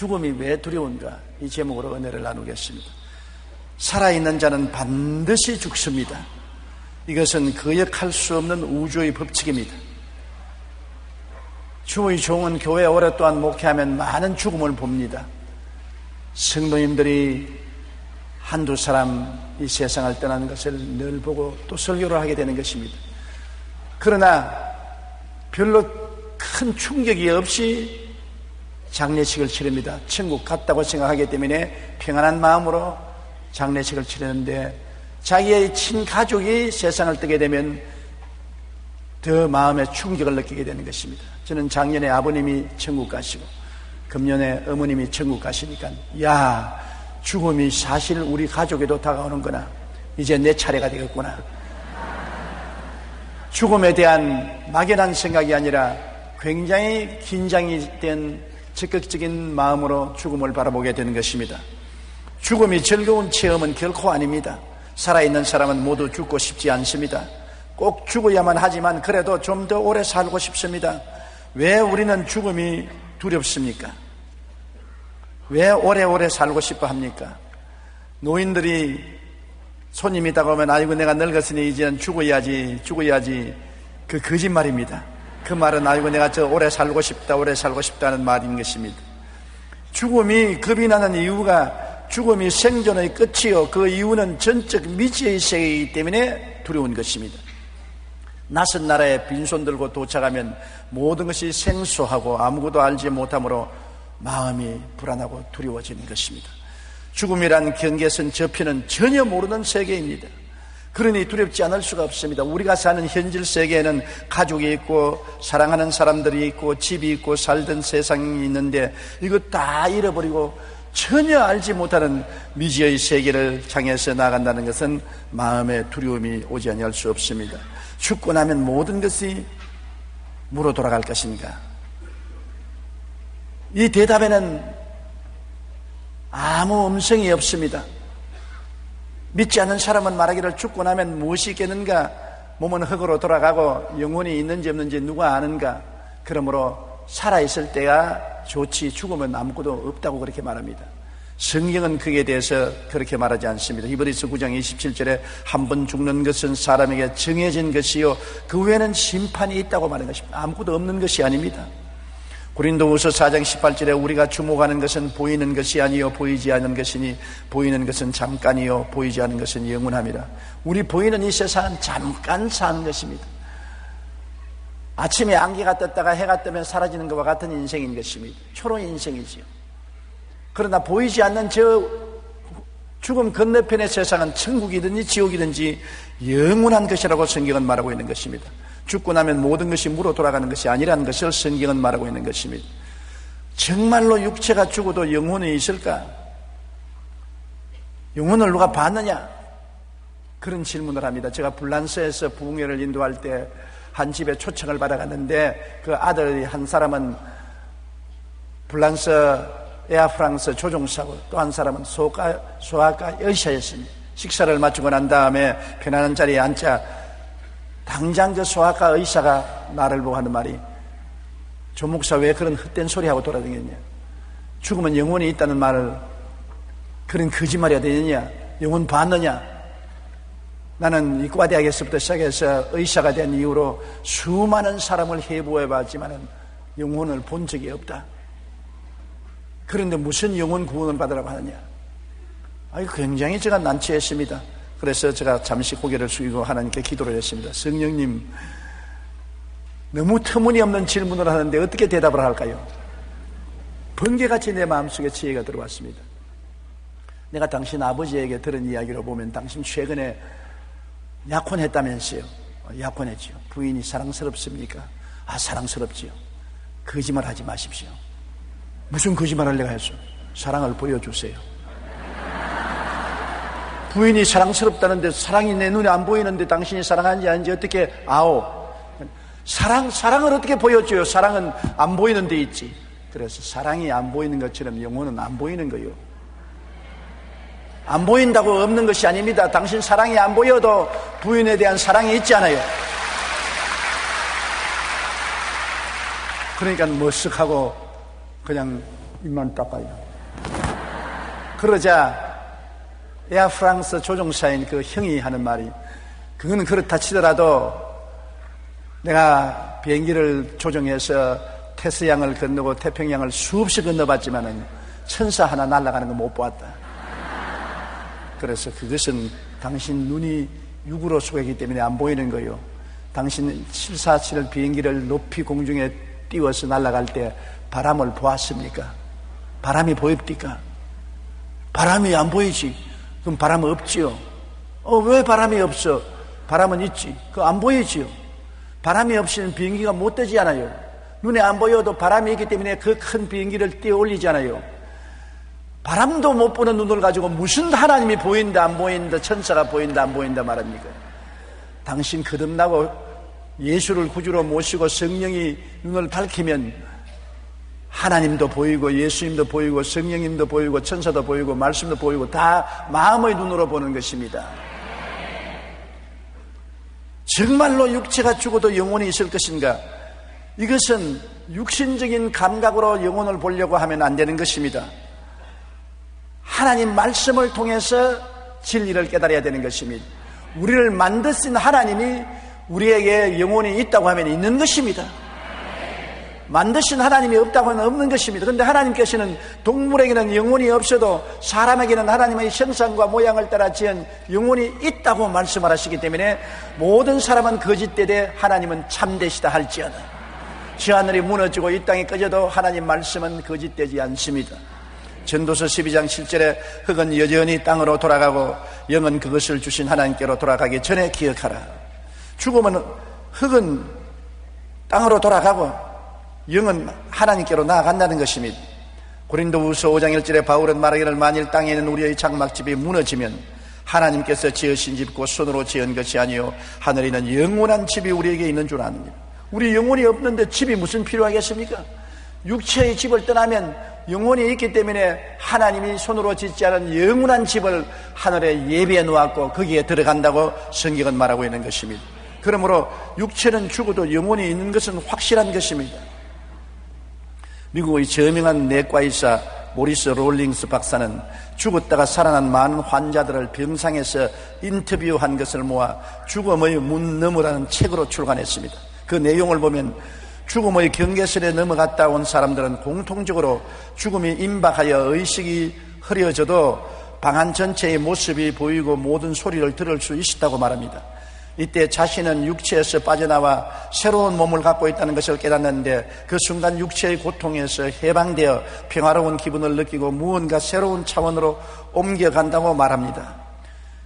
죽음이 왜 두려운가? 이 제목으로 은혜를 나누겠습니다. 살아있는 자는 반드시 죽습니다. 이것은 거역할 수 없는 우주의 법칙입니다. 주의 종은 교회에 오랫동안 목회하면 많은 죽음을 봅니다. 성도님들이 한두 사람 이 세상을 떠나는 것을 늘 보고 또 설교를 하게 되는 것입니다. 그러나 별로 큰 충격이 없이 장례식을 치릅니다. 천국 갔다고 생각하기 때문에 평안한 마음으로 장례식을 치르는데, 자기의 친가족이 세상을 떠게 되면 더 마음에 충격을 느끼게 되는 것입니다. 저는 작년에 아버님이 천국 가시고 금년에 어머님이 천국 가시니까, 야, 죽음이 사실 우리 가족에도 다가오는구나. 이제 내 차례가 되겠구나. 죽음에 대한 막연한 생각이 아니라 굉장히 긴장이 된 적극적인 마음으로 죽음을 바라보게 되는 것입니다. 죽음이 즐거운 체험은 결코 아닙니다. 살아있는 사람은 모두 죽고 싶지 않습니다. 꼭 죽어야만 하지만 그래도 좀 더 오래 살고 싶습니다. 왜 우리는 죽음이 두렵습니까? 왜 오래오래 살고 싶어 합니까? 노인들이 손님이 다가오면 아이고 내가 늙었으니 이제는 죽어야지 그 거짓말입니다. 그 말은 아이고 내가 저 오래 살고 싶다는 말인 것입니다. 죽음이 겁이 나는 이유가 죽음이 생존의 끝이요, 그 이유는 전적 미지의 세계이기 때문에 두려운 것입니다. 낯선 나라에 빈손 들고 도착하면 모든 것이 생소하고 아무것도 알지 못하므로 마음이 불안하고 두려워지는 것입니다. 죽음이란 경계선 저편은 전혀 모르는 세계입니다. 그러니 두렵지 않을 수가 없습니다. 우리가 사는 현실 세계에는 가족이 있고 사랑하는 사람들이 있고 집이 있고 살던 세상이 있는데, 이거 다 잃어버리고 전혀 알지 못하는 미지의 세계를 향해서 나간다는 것은 마음의 두려움이 오지 아니할 수 없습니다. 죽고 나면 모든 것이 무로 돌아갈 것인가? 이 대답에는 아무 음성이 없습니다. 믿지 않는 사람은 말하기를 죽고 나면 무엇이 있겠는가? 몸은 흙으로 돌아가고 영혼이 있는지 없는지 누가 아는가? 그러므로 살아있을 때가 좋지 죽으면 아무것도 없다고 그렇게 말합니다. 성경은 그에 대해서 그렇게 말하지 않습니다. 히브리서 9장 27절에 한 번 죽는 것은 사람에게 정해진 것이요 그 외에는 심판이 있다고 말하는 것입니다. 아무것도 없는 것이 아닙니다. 고린도후서 4장 18절에 우리가 주목하는 것은 보이는 것이 아니요 보이지 않는 것이니 보이는 것은 잠깐이요 보이지 않는 것은 영원함이라. 우리 보이는 이 세상은 잠깐 사는 것입니다. 아침에 안개가 떴다가 해가 뜨면 사라지는 것과 같은 인생인 것입니다. 초로 인생이지요. 그러나 보이지 않는 저 죽음 건너편의 세상은 천국이든지 지옥이든지 영원한 것이라고 성경은 말하고 있는 것입니다. 죽고 나면 모든 것이 무로 돌아가는 것이 아니라는 것을 성경은 말하고 있는 것입니다. 정말로 육체가 죽어도 영혼이 있을까? 영혼을 누가 봤느냐? 그런 질문을 합니다. 제가 불란서에서 부흥회를 인도할 때 한 집에 초청을 받아갔는데, 그 아들 한 사람은 불란서 에아프랑스 조종사고 또 한 사람은 소아과 의사였습니다. 식사를 마치고 난 다음에 편안한 자리에 앉자 당장 그 소아과 의사가 나를 보고 하는 말이, 조 목사 왜 그런 헛된 소리하고 돌아다녔냐? 죽으면 영혼이 있다는 말을 그런 거짓말이 되느냐? 영혼 봤느냐? 나는 이과대학에서부터 시작해서 의사가 된 이후로 수많은 사람을 해부해봤지만 영혼을 본 적이 없다. 그런데 무슨 영혼 구원을 받으라고 하느냐? 굉장히 제가 난처했습니다. 그래서 제가 잠시 고개를 숙이고 하나님께 기도를 했습니다. 성령님, 너무 터무니없는 질문을 하는데 어떻게 대답을 할까요? 번개같이 내 마음속에 지혜가 들어왔습니다. 내가 당신 아버지에게 들은 이야기로 보면 당신 최근에 약혼했다면서요. 약혼했지요. 부인이 사랑스럽습니까? 사랑스럽지요. 거짓말 하지 마십시오. 무슨 거짓말 하려고 했어? 사랑을 보여주세요. 부인이 사랑스럽다는데 사랑이 내 눈에 안 보이는데 당신이 사랑하는지 아닌지 어떻게 사랑을 어떻게 보여줘요? 사랑은 안 보이는 데 있지. 그래서 사랑이 안 보이는 것처럼 영혼은 안 보이는 거요. 안 보인다고 없는 것이 아닙니다. 당신 사랑이 안 보여도 부인에 대한 사랑이 있잖아요. 그러니까 머쓱하고 그냥 입만 닦아요. 그러자 에어프랑스 조종사인 그 형이 하는 말이, 그건 그렇다 치더라도 내가 비행기를 조종해서 태서양을 건너고 태평양을 수없이 건너봤지만은 천사 하나 날아가는 거 못 보았다. 그래서 그것은 당신 눈이 육으로 속이기 때문에 안 보이는 거요. 당신 747 비행기를 높이 공중에 띄워서 날아갈 때 바람을 보았습니까? 바람이 보입니까? 바람이 안 보이지. 그럼 바람 없지요. 왜 바람이 없어? 바람은 있지. 그거 안 보이지요. 바람이 없이는 비행기가 못 뜨지 않아요. 눈에 안 보여도 바람이 있기 때문에 그 큰 비행기를 띄워 올리잖아요. 바람도 못 보는 눈을 가지고 무슨 하나님이 보인다 안 보인다, 천사가 보인다 안 보인다 말합니까? 당신 거듭나고 예수를 구주로 모시고 성령이 눈을 밝히면 하나님도 보이고 예수님도 보이고 성령님도 보이고 천사도 보이고 말씀도 보이고 다 마음의 눈으로 보는 것입니다. 정말로 육체가 죽어도 영혼이 있을 것인가? 이것은 육신적인 감각으로 영혼을 보려고 하면 안 되는 것입니다. 하나님 말씀을 통해서 진리를 깨달아야 되는 것입니다. 우리를 만드신 하나님이 우리에게 영혼이 있다고 하면 있는 것입니다. 만드신 하나님이 없다고 하면 없는 것입니다. 그런데 하나님께서는 동물에게는 영혼이 없어도 사람에게는 하나님의 형상과 모양을 따라 지은 영혼이 있다고 말씀을 하시기 때문에 모든 사람은 거짓되되 하나님은 참되시다 할지어다. 저 하늘이 무너지고 이 땅이 꺼져도 하나님 말씀은 거짓되지 않습니다. 전도서 12장 7절에 흙은 여전히 땅으로 돌아가고 영은 그것을 주신 하나님께로 돌아가기 전에 기억하라. 죽으면 흙은 땅으로 돌아가고 영은 하나님께로 나아간다는 것입니다. 고린도후서 5장 1절에 바울은 말하기를 만일 땅에 있는 우리의 장막집이 무너지면 하나님께서 지으신 집 곧 손으로 지은 것이 아니요 하늘에 있는 영원한 집이 우리에게 있는 줄 아느니라. 우리 영혼이 없는데 집이 무슨 필요하겠습니까? 육체의 집을 떠나면 영혼이 있기 때문에 하나님이 손으로 짓지 않은 영원한 집을 하늘에 예비해 놓았고 거기에 들어간다고 성경은 말하고 있는 것입니다. 그러므로 육체는 죽어도 영혼이 있는 것은 확실한 것입니다. 미국의 저명한 내과의사 모리스 롤링스 박사는 죽었다가 살아난 많은 환자들을 병상에서 인터뷰한 것을 모아 죽음의 문 너머라는 책으로 출간했습니다. 그 내용을 보면 죽음의 경계선에 넘어갔다 온 사람들은 공통적으로 죽음이 임박하여 의식이 흐려져도 방안 전체의 모습이 보이고 모든 소리를 들을 수 있었다고 말합니다. 이때 자신은 육체에서 빠져나와 새로운 몸을 갖고 있다는 것을 깨닫는데 그 순간 육체의 고통에서 해방되어 평화로운 기분을 느끼고 무언가 새로운 차원으로 옮겨간다고 말합니다.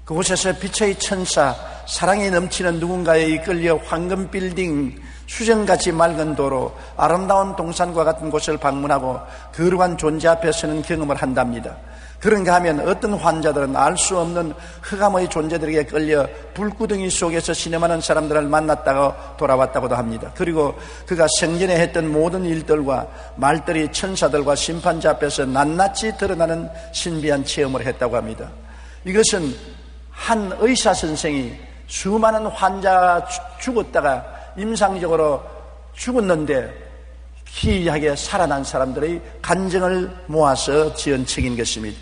그곳에서 빛의 천사, 사랑이 넘치는 누군가에 이끌려 황금 빌딩, 수정같이 맑은 도로, 아름다운 동산과 같은 곳을 방문하고 거룩한 존재 앞에 서는 경험을 한답니다. 그런가 하면 어떤 환자들은 알 수 없는 흑암의 존재들에게 끌려 불구덩이 속에서 신음하는 사람들을 만났다고 돌아왔다고도 합니다. 그리고 그가 생전에 했던 모든 일들과 말들이 천사들과 심판자 앞에서 낱낱이 드러나는 신비한 체험을 했다고 합니다. 이것은 한 의사 선생이 수많은 환자가 죽었다가 임상적으로 죽었는데 기이하게 살아난 사람들의 간증을 모아서 지은 책인 것입니다.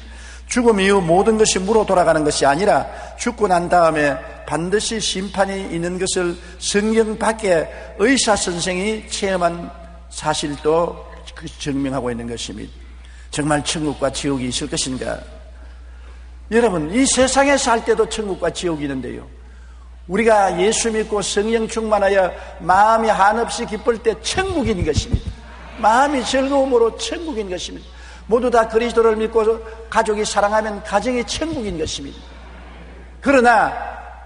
죽음 이후 모든 것이 무로 돌아가는 것이 아니라 죽고 난 다음에 반드시 심판이 있는 것을 성경 밖에 의사 선생이 체험한 사실도 증명하고 있는 것입니다. 정말 천국과 지옥이 있을 것인가? 여러분, 이 세상에 살 때도 천국과 지옥이 있는데요, 우리가 예수 믿고 성령 충만하여 마음이 한없이 기쁠 때 천국인 것입니다. 마음이 즐거움으로 천국인 것입니다. 모두 다 그리스도를 믿고 가족이 사랑하면 가정이 천국인 것입니다. 그러나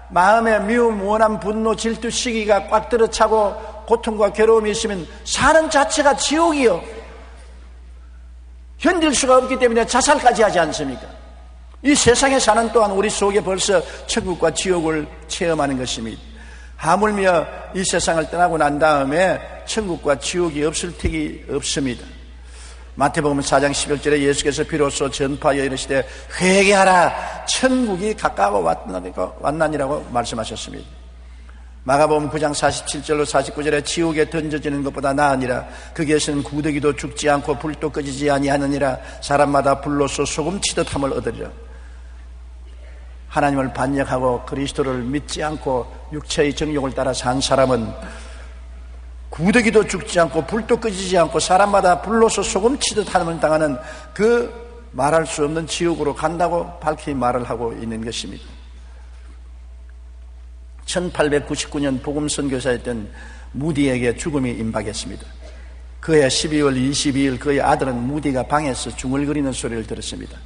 마음에 미움, 원함, 분노, 질투, 시기가 꽉 들어차고 고통과 괴로움이 있으면 사는 자체가 지옥이요, 견딜 수가 없기 때문에 자살까지 하지 않습니까? 이 세상에 사는 동안 우리 속에 벌써 천국과 지옥을 체험하는 것입니다. 하물며 이 세상을 떠나고 난 다음에 천국과 지옥이 없을 택이 없습니다. 마태복음 4장 11절에 예수께서 비로소 전파하여 이르시되 회개하라, 천국이 가까워 왔나니라고 말씀하셨습니다. 마가복음 9장 47절로 49절에 지옥에 던져지는 것보다 나으니라. 거기에서는 구더기도 죽지 않고 불도 꺼지지 아니하느니라. 사람마다 불로써 소금치듯 함을 얻으리라. 하나님을 반역하고 그리스도를 믿지 않고 육체의 정욕을 따라 산 사람은 구더기도 죽지 않고 불도 꺼지지 않고 사람마다 불로써 소금치듯 함을 당하는 그 말할 수 없는 지옥으로 간다고 밝히 말을 하고 있는 것입니다. 1899년 복음선교사였던 무디에게 죽음이 임박했습니다. 그해 12월 22일 그의 아들은 무디가 방에서 중얼거리는 소리를 들었습니다.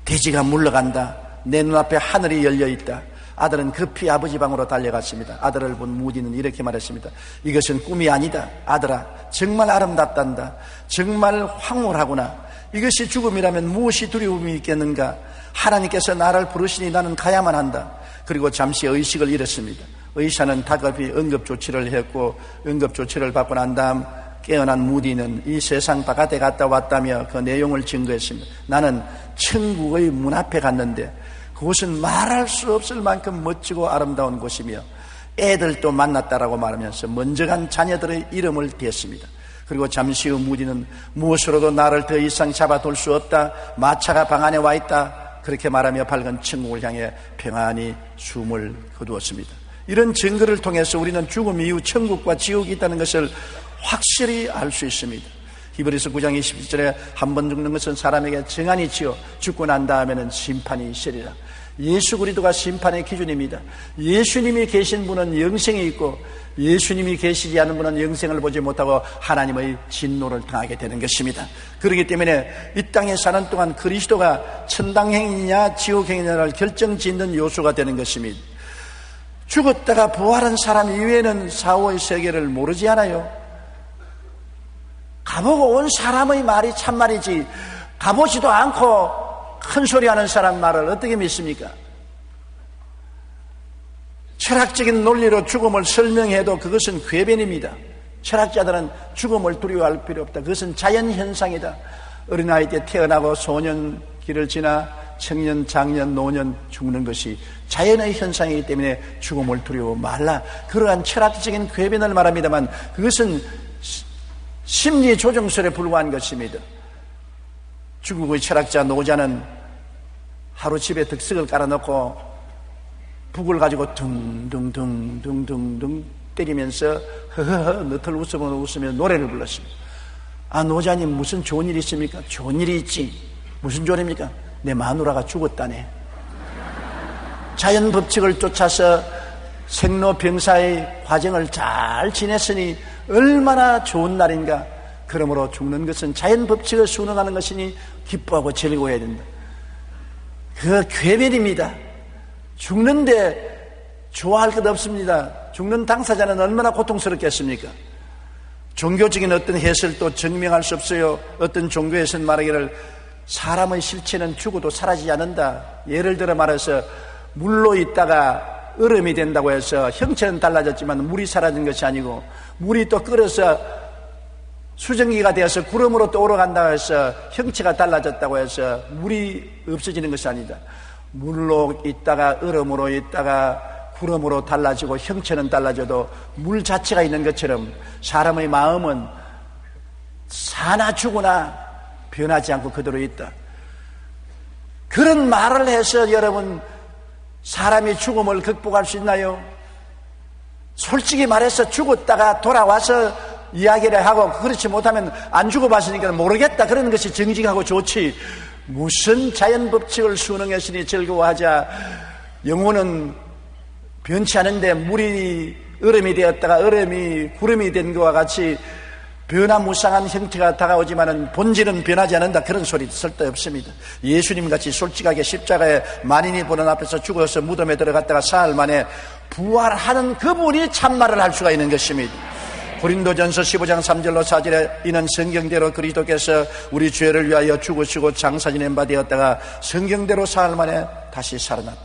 돼지가 물러간다. 내 눈앞에 하늘이 열려있다. 아들은 급히 아버지 방으로 달려갔습니다. 아들을 본 무디는 이렇게 말했습니다. 이것은 꿈이 아니다. 아들아, 정말 아름답단다. 정말 황홀하구나. 이것이 죽음이라면 무엇이 두려움이 있겠는가. 하나님께서 나를 부르시니 나는 가야만 한다. 그리고 잠시 의식을 잃었습니다. 의사는 다급히 응급조치를 했고 응급조치를 받고 난 다음 깨어난 무디는 이 세상 바깥에 갔다 왔다며 그 내용을 증거했습니다. 나는 천국의 문 앞에 갔는데 그곳은 말할 수 없을 만큼 멋지고 아름다운 곳이며 애들도 만났다라고 말하면서 먼저 간 자녀들의 이름을 대었습니다. 그리고 잠시 후 무디는 무엇으로도 나를 더 이상 잡아둘 수 없다. 마차가 방 안에 와 있다. 그렇게 말하며 밝은 천국을 향해 평안히 숨을 거두었습니다. 이런 증거를 통해서 우리는 죽음 이후 천국과 지옥이 있다는 것을 확실히 알 수 있습니다. 히브리서 9장 27절에 한 번 죽는 것은 사람에게 정한이 지어 죽고 난 다음에는 심판이 있으리라. 예수 그리스도가 심판의 기준입니다. 예수님이 계신 분은 영생이 있고 예수님이 계시지 않은 분은 영생을 보지 못하고 하나님의 진노를 당하게 되는 것입니다. 그렇기 때문에 이 땅에 사는 동안 그리스도가 천당행이냐 지옥행이냐를 결정짓는 요소가 되는 것입니다. 죽었다가 부활한 사람 이외에는 사후의 세계를 모르지 않아요. 가보고 온 사람의 말이 참말이지 가보지도 않고 큰 소리하는 사람 말을 어떻게 믿습니까? 철학적인 논리로 죽음을 설명해도 그것은 궤변입니다. 철학자들은 죽음을 두려워할 필요 없다. 그것은 자연현상이다. 어린아이 때 태어나고 소년기를 지나 청년, 장년, 노년 죽는 것이 자연의 현상이기 때문에 죽음을 두려워 말라. 그러한 철학적인 궤변을 말합니다만 그것은 심리 조정설에 불과한 것입니다. 중국의 철학자 노자는 하루 집에 득석을 깔아놓고 북을 가지고 둥둥둥둥둥둥 때리면서 허허허 너털 웃으며 노래를 불렀습니다. 아, 노자님 무슨 좋은 일이 있습니까? 좋은 일이 있지. 무슨 좋은 일입니까? 내 마누라가 죽었다네. 자연 법칙을 쫓아서 생로병사의 과정을 잘 지냈으니 얼마나 좋은 날인가. 그러므로 죽는 것은 자연 법칙을 순응하는 것이니 기뻐하고 즐거워해야 된다. 그 궤변입니다. 죽는데 좋아할 것 없습니다. 죽는 당사자는 얼마나 고통스럽겠습니까? 종교적인 어떤 해설도 증명할 수 없어요. 어떤 종교에서는 말하기를 사람의 실체는 죽어도 사라지지 않는다. 예를 들어 말해서 물로 있다가 얼음이 된다고 해서 형체는 달라졌지만 물이 사라진 것이 아니고 물이 또 끓어서 수증기가 되어서 구름으로 또 오러간다고 해서 형체가 달라졌다고 해서 물이 없어지는 것이 아니다. 물로 있다가 얼음으로 있다가 구름으로 달라지고 형체는 달라져도 물 자체가 있는 것처럼 사람의 마음은 사나 죽으나 변하지 않고 그대로 있다. 그런 말을 해서 여러분 사람이 죽음을 극복할 수 있나요? 솔직히 말해서 죽었다가 돌아와서 이야기를 하고 그렇지 못하면 안 죽어봤으니까 모르겠다 그러는 것이 정직하고 좋지. 무슨 자연법칙을 순응했으니 즐거워하자. 영혼은 변치 않은데 물이 얼음이 되었다가 얼음이 구름이 된 것과 같이 변화무쌍한 형태가 다가오지만은 본질은 변하지 않는다. 그런 소리 쓸데없습니다. 예수님같이 솔직하게 십자가에 만인이 보는 앞에서 죽어서 무덤에 들어갔다가 사흘 만에 부활하는 그분이 참말을 할 수가 있는 것입니다. 고린도전서 15장 3절로 4절에 이는 성경대로 그리스도께서 우리 죄를 위하여 죽으시고 장사 지낸 바 되었다가 성경대로 사흘 만에 다시 살아났다.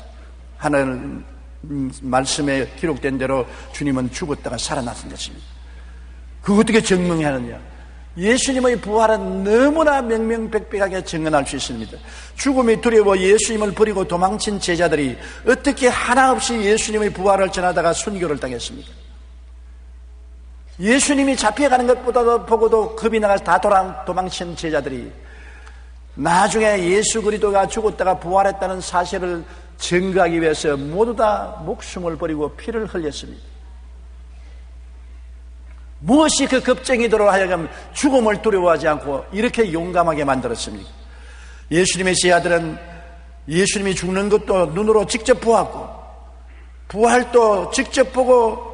하늘 말씀에 기록된 대로 주님은 죽었다가 살아났던 것입니다. 그거 어떻게 증명하느냐? 예수님의 부활은 너무나 명명백백하게 증언할 수 있습니다. 죽음이 두려워 예수님을 버리고 도망친 제자들이 어떻게 하나 없이 예수님의 부활을 전하다가 순교를 당했습니까? 예수님이 잡혀가는 것보다도 보고도 겁이 나가 다 도망친 제자들이 나중에 예수 그리스도가 죽었다가 부활했다는 사실을 증거하기 위해서 모두 다 목숨을 버리고 피를 흘렸습니다. 무엇이 그 겁쟁이들로 하여금 죽음을 두려워하지 않고 이렇게 용감하게 만들었습니까? 예수님의 제자들은 예수님이 죽는 것도 눈으로 직접 보았고 부활도 직접 보고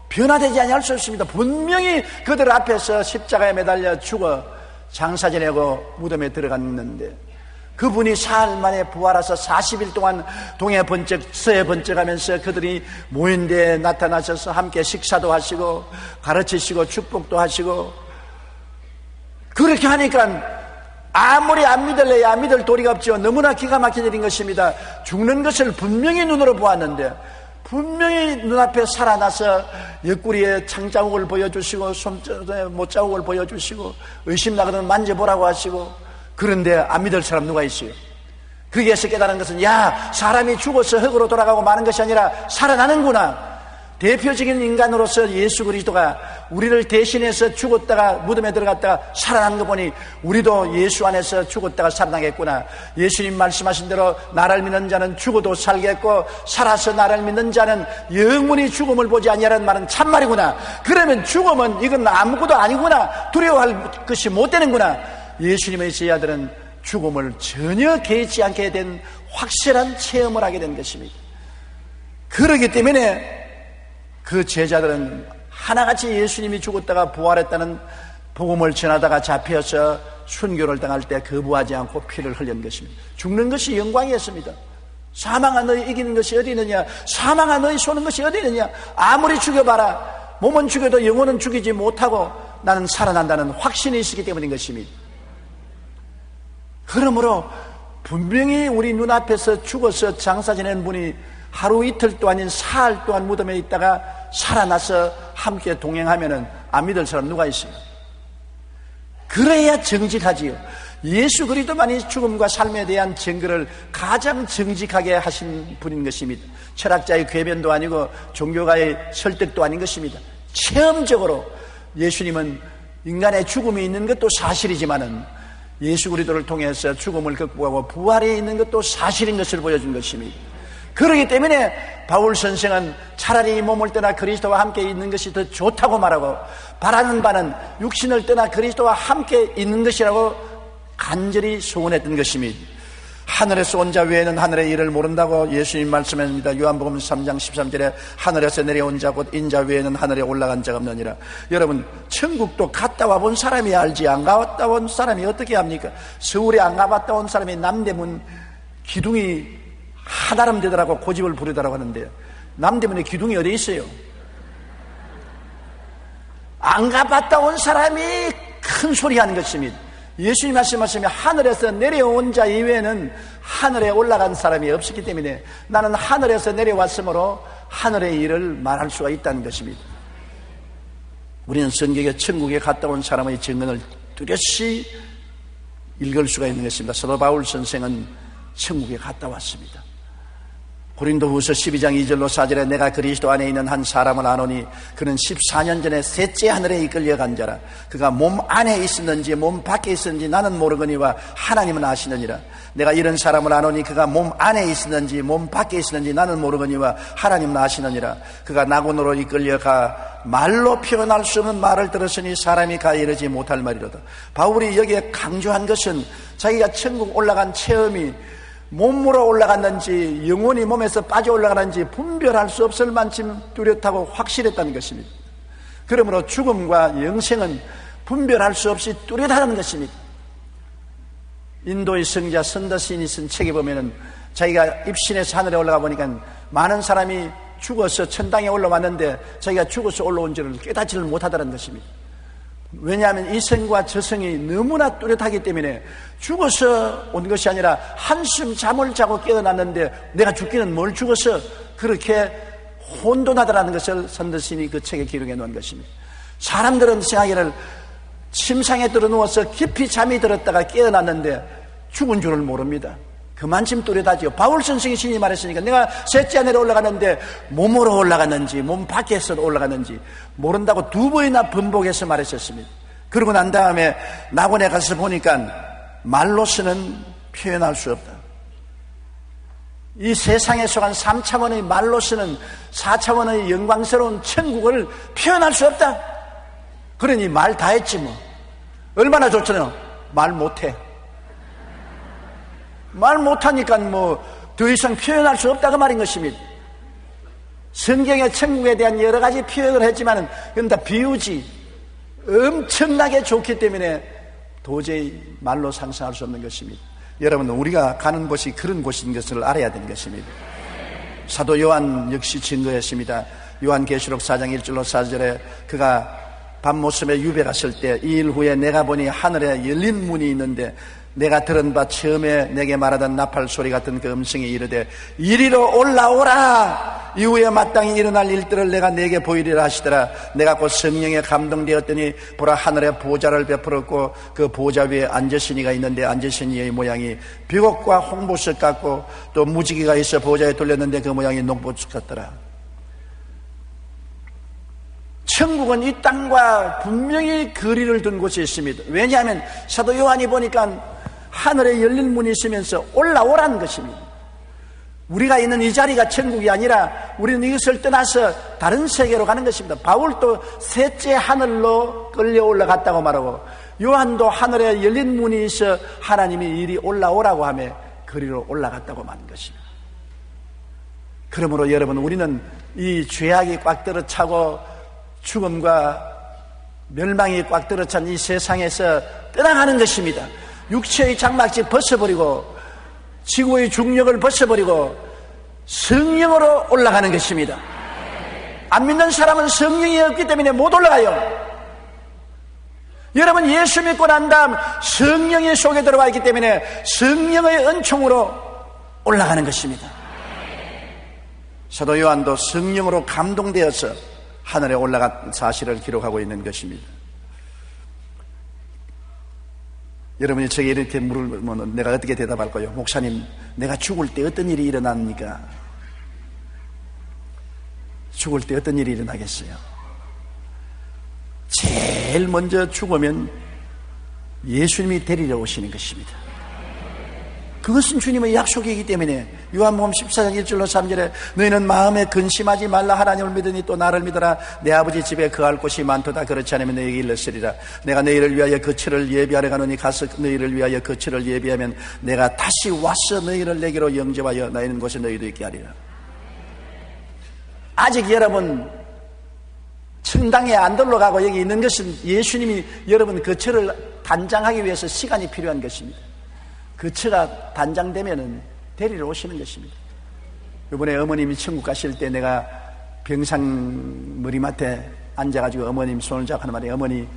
변화되지 아니할 수 없습니다. 분명히 그들 앞에서 십자가에 매달려 죽어 장사 지내고 무덤에 들어갔는데 그분이 사흘 만에 부활하셔 40일 동안 동해 번쩍 서해 번쩍하면서 그들이 모인 데에 나타나셔서 함께 식사도 하시고 가르치시고 축복도 하시고 그렇게 하니까 아무리 안 믿을래야 안 믿을 도리가 없죠. 너무나 기가 막힌 일인 것입니다. 죽는 것을 분명히 눈으로 보았는데 분명히 눈앞에 살아나서 옆구리에 창자국을 보여주시고 손전에 못자국을 보여주시고 의심나거든 만져보라고 하시고 그런데 안 믿을 사람 누가 있어요? 거기에서 깨달은 것은 야 사람이 죽어서 흙으로 돌아가고 마는 것이 아니라 살아나는구나. 대표적인 인간으로서 예수 그리스도가 우리를 대신해서 죽었다가 무덤에 들어갔다가 살아난 거 보니 우리도 예수 안에서 죽었다가 살아나겠구나. 예수님 말씀하신 대로 나를 믿는 자는 죽어도 살겠고 살아서 나를 믿는 자는 영원히 죽음을 보지 아니하라는 말은 참말이구나. 그러면 죽음은 이건 아무것도 아니구나. 두려워할 것이 못 되는구나. 예수님의 제자들은 죽음을 전혀 개의치 않게 된 확실한 체험을 하게 된 것입니다. 그렇기 때문에 그 제자들은 하나같이 예수님이 죽었다가 부활했다는 복음을 전하다가 잡혀서 순교를 당할 때 거부하지 않고 피를 흘린 것입니다. 죽는 것이 영광이었습니다. 사망아 너희 이기는 것이 어디 있느냐? 사망아 너희 쏘는 것이 어디 있느냐? 아무리 죽여봐라. 몸은 죽여도 영혼은 죽이지 못하고 나는 살아난다는 확신이 있었기 때문인 것입니다. 그러므로 분명히 우리 눈앞에서 죽어서 장사 지낸 분이 하루 이틀도 아닌 사흘 동안 무덤에 있다가 살아나서 함께 동행하면은 안 믿을 사람 누가 있어요? 그래야 정직하지요. 예수 그리스도만이 죽음과 삶에 대한 증거를 가장 정직하게 하신 분인 것입니다. 철학자의 궤변도 아니고 종교가의 설득도 아닌 것입니다. 체험적으로 예수님은 인간의 죽음이 있는 것도 사실이지만은 예수 그리스도를 통해서 죽음을 극복하고 부활에 있는 것도 사실인 것을 보여준 것입니다. 그렇기 때문에 바울 선생은 차라리 몸을 떠나 그리스도와 함께 있는 것이 더 좋다고 말하고 바라는 바는 육신을 떠나 그리스도와 함께 있는 것이라고 간절히 소원했던 것입니다. 하늘에서 온 자 외에는 하늘의 일을 모른다고 예수님 말씀합니다. 요한복음 3장 13절에 하늘에서 내려온 자 곧 인자 외에는 하늘에 올라간 자가 없느니라. 여러분 천국도 갔다 와본 사람이 알지 안 갔다 온 사람이 어떻게 합니까? 서울에 안 가봤다 온 사람이 남대문 기둥이 하나름 되더라고 고집을 부리더라고 하는데 남대문에 기둥이 어디 있어요? 안 가봤다 온 사람이 큰 소리 하는 것입니다. 예수님 말씀하시면 하늘에서 내려온 자 이외에는 하늘에 올라간 사람이 없었기 때문에 나는 하늘에서 내려왔으므로 하늘의 일을 말할 수가 있다는 것입니다. 우리는 성경에 천국에 갔다 온 사람의 증언을 뚜렷이 읽을 수가 있는 것입니다. 사도 바울 선생은 천국에 갔다 왔습니다. 고린도후서 12장 2절로 4절에 내가 그리스도 안에 있는 한 사람을 아노니 그는 14년 전에 셋째 하늘에 이끌려간 자라. 그가 몸 안에 있었는지 몸 밖에 있었는지 나는 모르거니와 하나님은 아시느니라. 내가 이런 사람을 아노니 그가 몸 안에 있었는지 몸 밖에 있었는지 나는 모르거니와 하나님은 아시느니라. 그가 낙원으로 이끌려가 말로 표현할 수 없는 말을 들었으니 사람이 가 이르지 못할 말이로다. 바울이 여기에 강조한 것은 자기가 천국 올라간 체험이 몸으로 올라갔는지 영혼이 몸에서 빠져 올라가는지 분별할 수 없을 만큼 뚜렷하고 확실했다는 것입니다. 그러므로 죽음과 영생은 분별할 수 없이 뚜렷하다는 것입니다. 인도의 성자 선더신이 쓴 책에 보면은 자기가 입신해서 하늘에 올라가 보니까 많은 사람이 죽어서 천당에 올라왔는데 자기가 죽어서 올라온 줄을 깨닫지를 못하다는 것입니다. 왜냐하면 이 성과 저 성이 너무나 뚜렷하기 때문에 죽어서 온 것이 아니라 한숨 잠을 자고 깨어났는데 내가 죽기는 뭘 죽어서 그렇게 혼돈하다라는 것을 선더신이 그 책에 기록해 놓은 것입니다. 사람들은 생각하기를 침상에 들어누워서 깊이 잠이 들었다가 깨어났는데 죽은 줄을 모릅니다. 그만큼 뚜렷하죠. 바울 선생이 신이 말했으니까 내가 셋째 하늘에 올라가는데 몸으로 올라갔는지 몸 밖에서 올라갔는지 모른다고 2번이나 번복해서 말했었습니다. 그러고 난 다음에 낙원에 가서 보니까 말로서는 표현할 수 없다. 이 세상에 속한 3차원의 말로서는 4차원의 영광스러운 천국을 표현할 수 없다. 그러니 말 다 했지 뭐. 얼마나 좋잖아요. 말 못해. 말 못하니까 뭐 더 이상 표현할 수 없다 그 말인 것입니다. 성경의 천국에 대한 여러 가지 표현을 했지만 그건 다 비유지. 엄청나게 좋기 때문에 도저히 말로 상상할 수 없는 것입니다. 여러분, 우리가 가는 곳이 그런 곳인 것을 알아야 되는 것입니다. 사도 요한 역시 증거했습니다. 요한계시록 4장 1절로 4절에 그가 밤모습에 유배 갔을 때 2일 후에 내가 보니 하늘에 열린 문이 있는데 내가 들은 바 처음에 내게 말하던 나팔 소리 같은 그 음성이 이르되 이리로 올라오라. 이후에 마땅히 일어날 일들을 내가 내게 보이리라 하시더라. 내가 곧 성령에 감동되었더니 보라 하늘에 보좌를 베풀었고 그 보좌 위에 앉으신 이가 있는데 앉으신 이의 모양이 비곡과 홍보석 같고 또 무지개가 있어 보좌에 돌렸는데 그 모양이 농보석 같더라. 천국은 이 땅과 분명히 거리를 둔 곳에 있습니다. 왜냐하면 사도 요한이 보니까 하늘에 열린 문이 있으면서 올라오라는 것입니다. 우리가 있는 이 자리가 천국이 아니라 우리는 이것을 떠나서 다른 세계로 가는 것입니다. 바울도 셋째 하늘로 끌려 올라갔다고 말하고 요한도 하늘에 열린 문이 있어 하나님이 이리 올라오라고 하며 거리로 올라갔다고 말하는 것입니다. 그러므로 여러분, 우리는 이 죄악이 꽉 들어차고 죽음과 멸망이 꽉 들어찬 이 세상에서 떠나가는 것입니다. 육체의 장막지 벗어버리고 지구의 중력을 벗어버리고 성령으로 올라가는 것입니다. 안 믿는 사람은 성령이 없기 때문에 못 올라가요. 여러분, 예수 믿고 난 다음 성령이 속에 들어와 있기 때문에 성령의 은총으로 올라가는 것입니다. 사도 요한도 성령으로 감동되어서 하늘에 올라간 사실을 기록하고 있는 것입니다. 여러분이 저에게 이렇게 물으면 내가 어떻게 대답할까요? 목사님, 내가 죽을 때 어떤 일이 일어납니까? 죽을 때 어떤 일이 일어나겠어요? 제일 먼저 죽으면 예수님이 데리러 오시는 것입니다. 그것은 주님의 약속이기 때문에 요한복음 14장 1절로 3절에 너희는 마음에 근심하지 말라. 하나님을 믿으니 또 나를 믿어라. 내 아버지 집에 거할 곳이 많도다. 그렇지 않으면 너희에게 일렀으리라. 내가 너희를 위하여 거처를 예비하러 가노니 가서 너희를 위하여 거처를 예비하면 내가 다시 와서 너희를 내게로 영접하여 나 있는 곳에 너희도 있게 하리라. 아직 여러분 천당에 안 들러가고 여기 있는 것은 예수님이 여러분 거처를 단장하기 위해서 시간이 필요한 것입니다. 거처가 단장되면은 데리러 오시는 것입니다. 이번에 어머님이 천국 가실 때 내가 병상 머리맡에 앉아가지고 어머님 손을 잡고 하는 말이에요. 어머니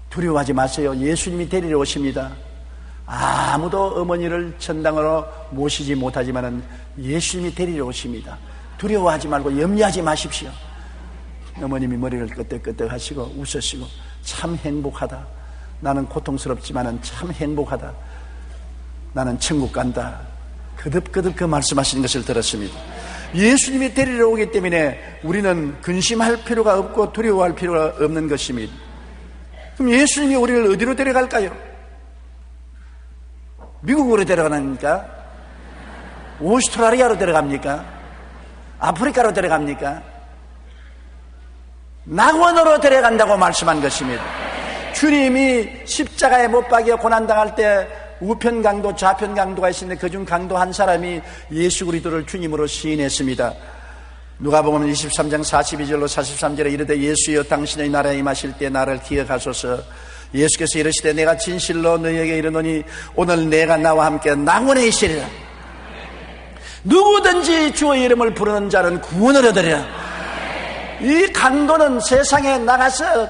두려워하지 마세요. 예수님이 데리러 오십니다. 아무도 어머니를 천당으로 모시지 못하지만은 예수님이 데리러 오십니다. 두려워하지 말고 염려하지 마십시오. 어머님이 머리를 끄덕끄덕 하시고 웃으시고 참 행복하다. 나는 고통스럽지만은 참 행복하다. 나는 천국 간다. 거듭거듭 그 말씀하시는 것을 들었습니다. 예수님이 데리러 오기 때문에 우리는 근심할 필요가 없고 두려워할 필요가 없는 것입니다. 그럼 예수님이 우리를 어디로 데려갈까요? 미국으로 데려가니까? 오스트라리아로 데려갑니까? 아프리카로 데려갑니까? 낙원으로 데려간다고 말씀한 것입니다. 주님이 십자가에 못 박여 고난당할 때 우편 강도 좌편 강도가 있었는데 그중 강도 한 사람이 예수 그리스도를 주님으로 시인했습니다. 누가복음 23장 42절로 43절에 이르되 예수여 당신의 나라에 임하실 때 나를 기억하소서. 예수께서 이르시되 내가 진실로 너희에게 이르노니 오늘 내가 나와 함께 낙원에 있으리라. 누구든지 주의 이름을 부르는 자는 구원을 얻으리라. 이 강도는 세상에 나가서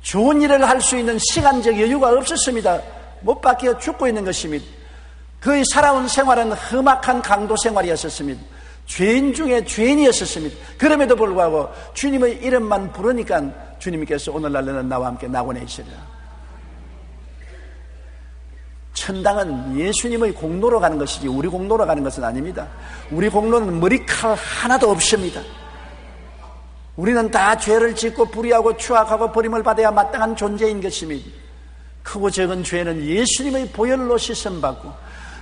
좋은 일을 할 수 있는 시간적 여유가 없었습니다. 못 박혀 죽고 있는 것입니다. 그의 살아온 생활은 험악한 강도 생활이었습니다. 죄인 중에 죄인이었습니다. 그럼에도 불구하고 주님의 이름만 부르니까 주님께서 오늘날 너는 나와 함께 낙원에 있으리라. 천당은 예수님의 공로로 가는 것이지 우리 공로로 가는 것은 아닙니다. 우리 공로는 머리칼 하나도 없습니다. 우리는 다 죄를 짓고 불의하고 추악하고 버림을 받아야 마땅한 존재인 것입니다. 크고 적은 죄는 예수님의 보혈로 씻음받고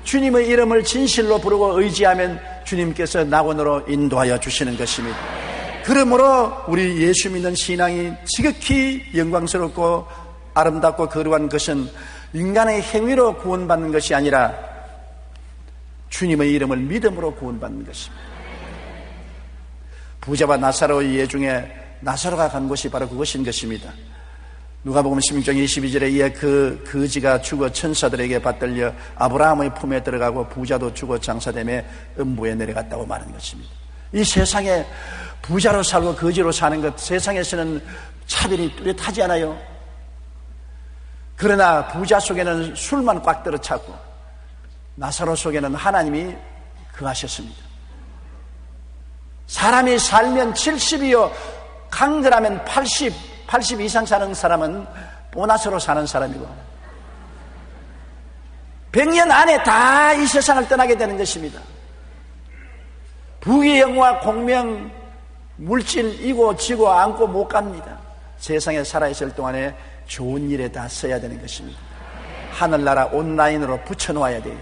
주님의 이름을 진실로 부르고 의지하면 주님께서 낙원으로 인도하여 주시는 것입니다. 그러므로 우리 예수 믿는 신앙이 지극히 영광스럽고 아름답고 거룩한 것은 인간의 행위로 구원받는 것이 아니라 주님의 이름을 믿음으로 구원받는 것입니다. 부자와 나사로의 예 중에 나사로가 간 곳이 바로 그것인 것입니다. 누가복음 16장 22절에 이에 그 거지가 죽어 천사들에게 받들려 아브라함의 품에 들어가고 부자도 죽어 장사됨에 음부에 내려갔다고 말하는 것입니다. 이 세상에 부자로 살고 거지로 사는 것, 세상에서는 차별이 뚜렷하지 않아요. 그러나 부자 속에는 술만 꽉 들어찼고 나사로 속에는 하나님이 거하셨습니다. 사람이 살면 70이요 강건하면 80 이상 사는 사람은 보너스로 사는 사람이고 100년 안에 다 이 세상을 떠나게 되는 것입니다. 부귀 영화 공명 물질 이고 지고 안고 못 갑니다. 세상에 살아있을 동안에 좋은 일에 다 써야 되는 것입니다. 하늘나라 온라인으로 붙여놓아야 돼요.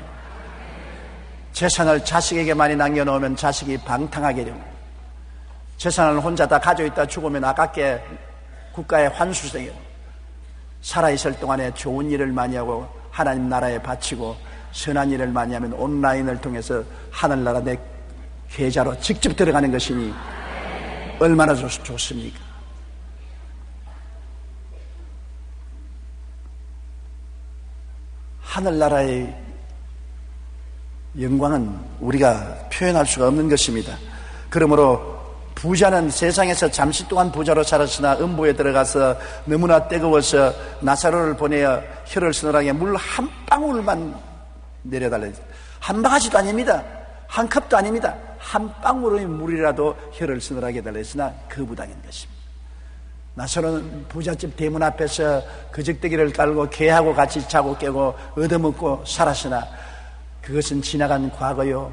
재산을 자식에게 많이 남겨놓으면 자식이 방탕하게 되고 재산을 혼자 다 가지고 있다 죽으면 아깝게 국가에 환수돼요. 살아있을 동안에 좋은 일을 많이 하고 하나님 나라에 바치고 선한 일을 많이 하면 온라인을 통해서 하늘나라 내 계좌로 직접 들어가는 것이니 얼마나 좋습니까? 하늘나라의 영광은 우리가 표현할 수가 없는 것입니다. 그러므로 부자는 세상에서 잠시 동안 부자로 살았으나 음부에 들어가서 너무나 뜨거워서 나사로를 보내어 혀를 서늘하게 물 한 방울만 내려달라. 한 바가지도 아닙니다. 한 컵도 아닙니다. 한 방울의 물이라도 혀를 서늘하게 달라 했으나 거부당한 것입니다. 나사로는 부잣집 대문 앞에서 거적대기를 깔고 개하고 같이 자고 깨고 얻어먹고 살았으나 그것은 지나간 과거요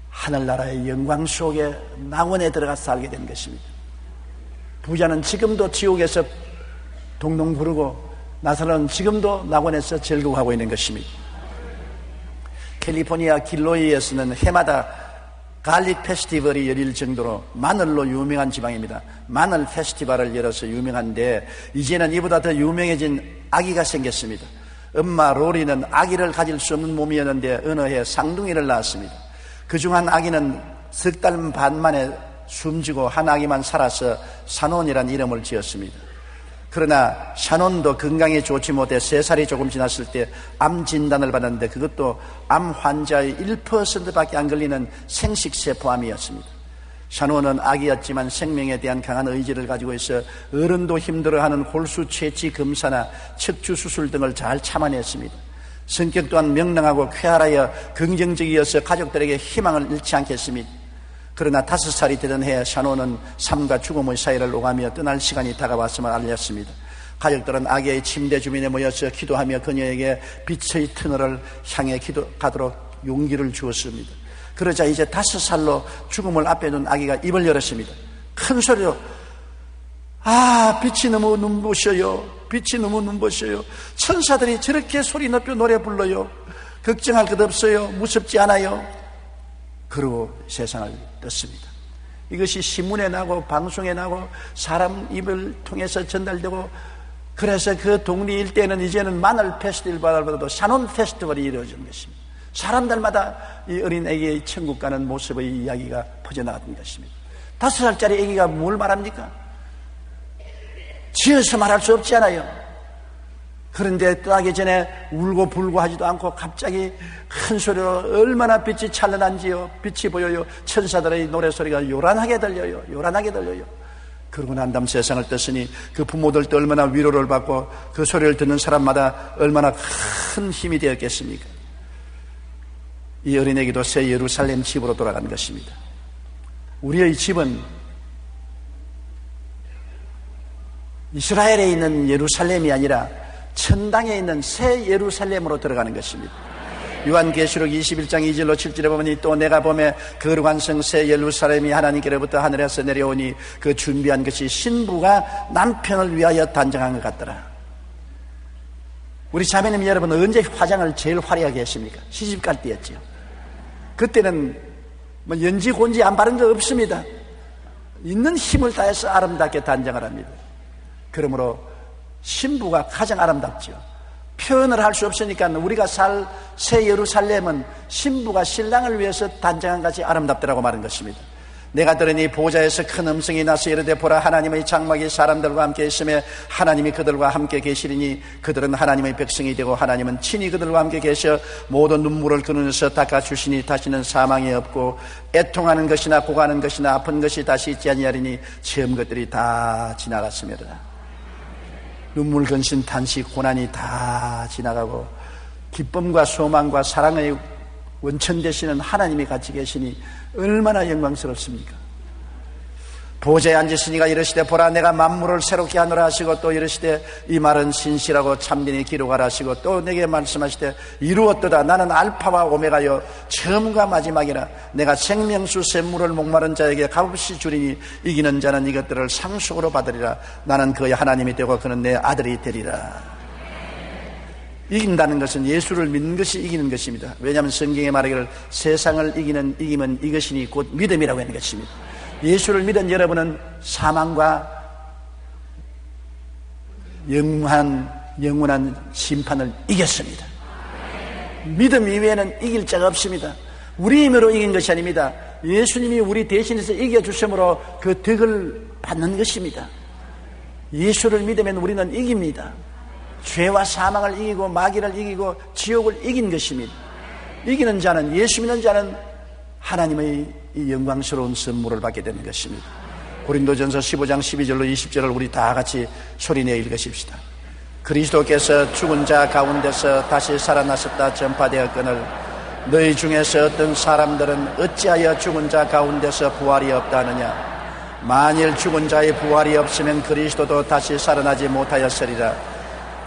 하늘나라의 영광 속에 낙원에 들어가 살게 된 것입니다. 부자는 지금도 지옥에서 동동 부르고 나사로는 지금도 낙원에서 즐거워하고 있는 것입니다. 캘리포니아 길로이에서는 해마다 갈릭 페스티벌이 열릴 정도로 마늘로 유명한 지방입니다. 마늘 페스티벌을 열어서 유명한데 이제는 이보다 더 유명해진 아기가 생겼습니다. 엄마 로리는 아기를 가질 수 없는 몸이었는데 어느 해 쌍둥이를 낳았습니다. 그중 한 아기는 석 달 반 만에 숨지고 한 아기만 살아서 샤논이라는 이름을 지었습니다. 그러나 샤논도 건강에 좋지 못해 3살이 조금 지났을 때 암 진단을 받았는데 그것도 암 환자의 1%밖에 안 걸리는 생식세포암이었습니다. 샤논은 아기였지만 생명에 대한 강한 의지를 가지고 있어 어른도 힘들어하는 홀수 채취 검사나 척추 수술 등을 잘 참아냈습니다. 성격 또한 명랑하고 쾌활하여 긍정적이어서 가족들에게 희망을 잃지 않겠습니다. 그러나 5살이 되던 해 샤논은 삶과 죽음의 사이를 오가며 떠날 시간이 다가왔음을 알렸습니다. 가족들은 아기의 침대 주변에 모여서 기도하며 그녀에게 빛의 터널을 향해 가도록 용기를 주었습니다. 그러자 이제 5살로 죽음을 앞에 둔 아기가 입을 열었습니다. 큰 소리로 빛이 너무 눈부셔요. 빛이 너무 눈부셔요. 천사들이 저렇게 소리 높여 노래 불러요. 걱정할 것 없어요. 무섭지 않아요. 그러고 세상을 떴습니다. 이것이 신문에 나고 방송에 나고 사람 입을 통해서 전달되고 그래서 그 동리 일대는 이제는 마늘 페스티벌보다도 샤논 페스티벌이 이루어진 것입니다. 사람들마다 이 어린 애기의 천국 가는 모습의 이야기가 퍼져나갔던 것입니다. 5살짜리 애기가 뭘 말합니까? 지어서 말할 수 없지 않아요. 그런데 떠나기 전에 울고 불고 하지도 않고 갑자기 큰 소리로 얼마나 빛이 찬란한지요. 빛이 보여요. 천사들의 노래소리가 요란하게 들려요. 요란하게 들려요. 그러고 난 다음 세상을 떴으니 그 부모들도 얼마나 위로를 받고 그 소리를 듣는 사람마다 얼마나 큰 힘이 되었겠습니까? 이 어린애기도 새 예루살렘 집으로 돌아간 것입니다. 우리의 집은 이스라엘에 있는 예루살렘이 아니라 천당에 있는 새 예루살렘으로 들어가는 것입니다. 요한계시록 21장 2절로 7절에 보면 또 내가 보매 거룩한 성 새 예루살렘이 하나님께로부터 하늘에서 내려오니 그 준비한 것이 신부가 남편을 위하여 단정한 것 같더라. 우리 자매님 여러분, 언제 화장을 제일 화려하게 했습니까? 시집갈 때였죠. 그때는 뭐 연지 곤지 안 바른 거 없습니다. 있는 힘을 다해서 아름답게 단정을 합니다. 그러므로 신부가 가장 아름답죠. 표현을 할 수 없으니까 우리가 살 새 예루살렘은 신부가 신랑을 위해서 단정한 것이 아름답더라고 말한 것입니다. 내가 들으니 보좌에서 큰 음성이 나서 이르되 보라, 하나님의 장막이 사람들과 함께 있으며 하나님이 그들과 함께 계시리니 그들은 하나님의 백성이 되고 하나님은 친히 그들과 함께 계셔 모든 눈물을 그 눈에서 닦아주시니 다시는 사망이 없고 애통하는 것이나 고가는 것이나 아픈 것이 다시 있지 아니하리니 처음 것들이 다 지나갔습니다. 눈물, 근심, 탄식, 고난이 다 지나가고 기쁨과 소망과 사랑의 원천 되시는 하나님이 같이 계시니 얼마나 영광스럽습니까? 보좌에 앉으시니가 이르시되 보라, 내가 만물을 새롭게 하노라 하시고 또 이르시되 이 말은 신실하고 참되니 기록하라 하시고 또 내게 말씀하시되 이루었도다. 나는 알파와 오메가여 처음과 마지막이라. 내가 생명수 샘물을 목마른 자에게 값없이 주리니 이기는 자는 이것들을 상속으로 받으리라. 나는 그의 하나님이 되고 그는 내 아들이 되리라. 이긴다는 것은 예수를 믿는 것이 이기는 것입니다. 왜냐하면 성경에 말하기를 세상을 이기는 이김은 이것이니 곧 믿음이라고 하는 것입니다. 예수를 믿은 여러분은 사망과 영원한 심판을 이겼습니다. 믿음 이외에는 이길 자가 없습니다. 우리 힘으로 이긴 것이 아닙니다. 예수님이 우리 대신해서 이겨주심으로 그 덕을 받는 것입니다. 예수를 믿으면 우리는 이깁니다. 죄와 사망을 이기고 마귀를 이기고 지옥을 이긴 것입니다. 이기는 자는, 예수 믿는 자는 하나님의 이 영광스러운 선물을 받게 되는 것입니다. 고린도전서 15장 12절로 20절을 우리 다 같이 소리내어 읽으십시다. 그리스도께서 죽은 자 가운데서 다시 살아나셨다 전파되었거늘 너희 중에서 어떤 사람들은 어찌하여 죽은 자 가운데서 부활이 없다느냐. 만일 죽은 자의 부활이 없으면 그리스도도 다시 살아나지 못하였으리라.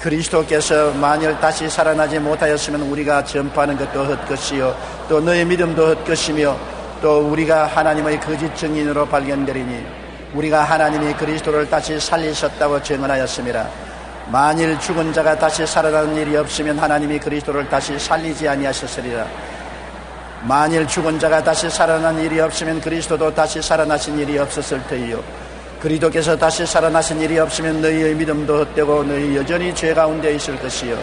그리스도께서 만일 다시 살아나지 못하였으면 우리가 전파하는 것도 헛것이요 또 너희 믿음도 헛것이며 또 우리가 하나님의 거짓 증인으로 발견되리니 우리가 하나님이 그리스도를 다시 살리셨다고 증언하였습니다. 만일 죽은 자가 다시 살아나는 일이 없으면 하나님이 그리스도를 다시 살리지 아니하셨으리라. 만일 죽은 자가 다시 살아난 일이 없으면 그리스도도 다시 살아나신 일이 없었을 터이요 그리스도께서 다시 살아나신 일이 없으면 너희의 믿음도 헛되고 너희 여전히 죄 가운데 있을 것이요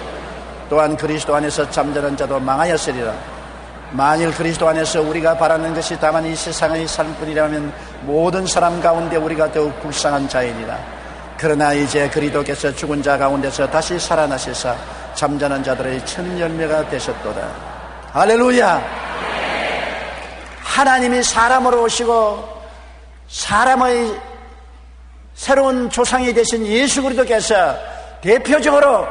또한 그리스도 안에서 잠자는 자도 망하였으리라. 만일 그리스도 안에서 우리가 바라는 것이 다만 이 세상의 삶뿐이라면 모든 사람 가운데 우리가 더욱 불쌍한 자이니라. 그러나 이제 그리스도께서 죽은 자 가운데서 다시 살아나시사 잠자는 자들의 첫 열매가 되셨도다. 할렐루야. 하나님이 사람으로 오시고 사람의 새로운 조상이 되신 예수 그리스도께서 대표적으로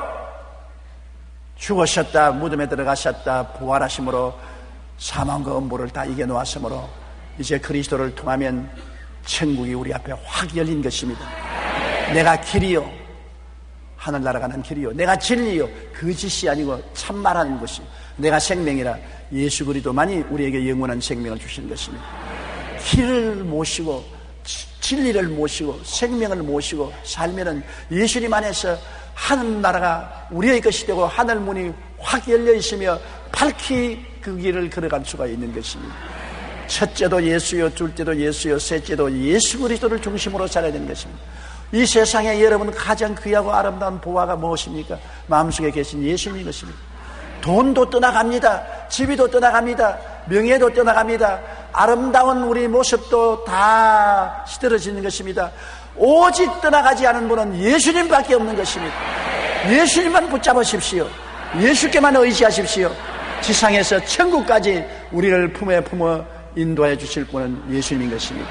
죽으셨다, 무덤에 들어가셨다, 부활하심으로 사망과 음보를 다 이겨놓았으므로 이제 그리스도를 통하면 천국이 우리 앞에 확 열린 것입니다. 내가 길이요, 하늘나라 가는 길이요, 내가 진리요, 거짓이 아니고 참말하는 것이, 내가 생명이라 예수 그리스도만이 우리에게 영원한 생명을 주시는 것입니다. 길을 모시고 진리를 모시고 생명을 모시고 살면은 예수님 안에서 하늘나라가 우리의 것이 되고 하늘문이 확 열려 있으며 밝히 그 길을 걸어갈 수가 있는 것입니다. 첫째도 예수요, 둘째도 예수요, 셋째도 예수 그리스도를 중심으로 살아야 되는 것입니다. 이 세상에 여러분 가장 귀하고 아름다운 보화가 무엇입니까? 마음속에 계신 예수님인 것입니다. 돈도 떠나갑니다. 집이도 떠나갑니다. 명예도 떠나갑니다. 아름다운 우리 모습도 다 시들어지는 것입니다. 오직 떠나가지 않은 분은 예수님밖에 없는 것입니다. 예수님만 붙잡으십시오. 예수께만 의지하십시오. 지상에서 천국까지 우리를 품에 품어 인도해 주실 분은 예수님인 것입니다.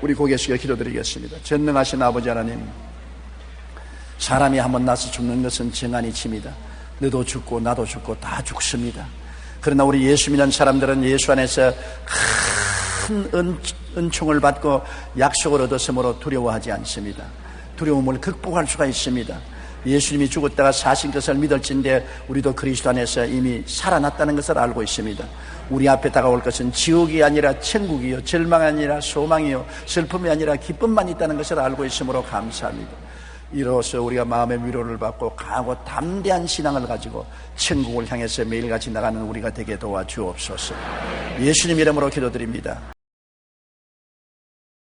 우리 고개 숙여 기도드리겠습니다. 전능하신 아버지 하나님, 사람이 한번 나서 죽는 것은 정한이치입니다. 너도 죽고 나도 죽고 다 죽습니다. 그러나 우리 예수 믿는 사람들은 예수 안에서 큰 은총을 받고 약속을 얻었으므로 두려워하지 않습니다. 두려움을 극복할 수가 있습니다. 예수님이 죽었다가 사신 것을 믿을진데 우리도 그리스도 안에서 이미 살아났다는 것을 알고 있습니다. 우리 앞에 다가올 것은 지옥이 아니라 천국이요, 절망이 아니라 소망이요, 슬픔이 아니라 기쁨만 있다는 것을 알고 있으므로 감사합니다. 이로써 우리가 마음의 위로를 받고 강하고 담대한 신앙을 가지고 천국을 향해서 매일같이 나가는 우리가 되게 도와주옵소서. 예수님 이름으로 기도드립니다.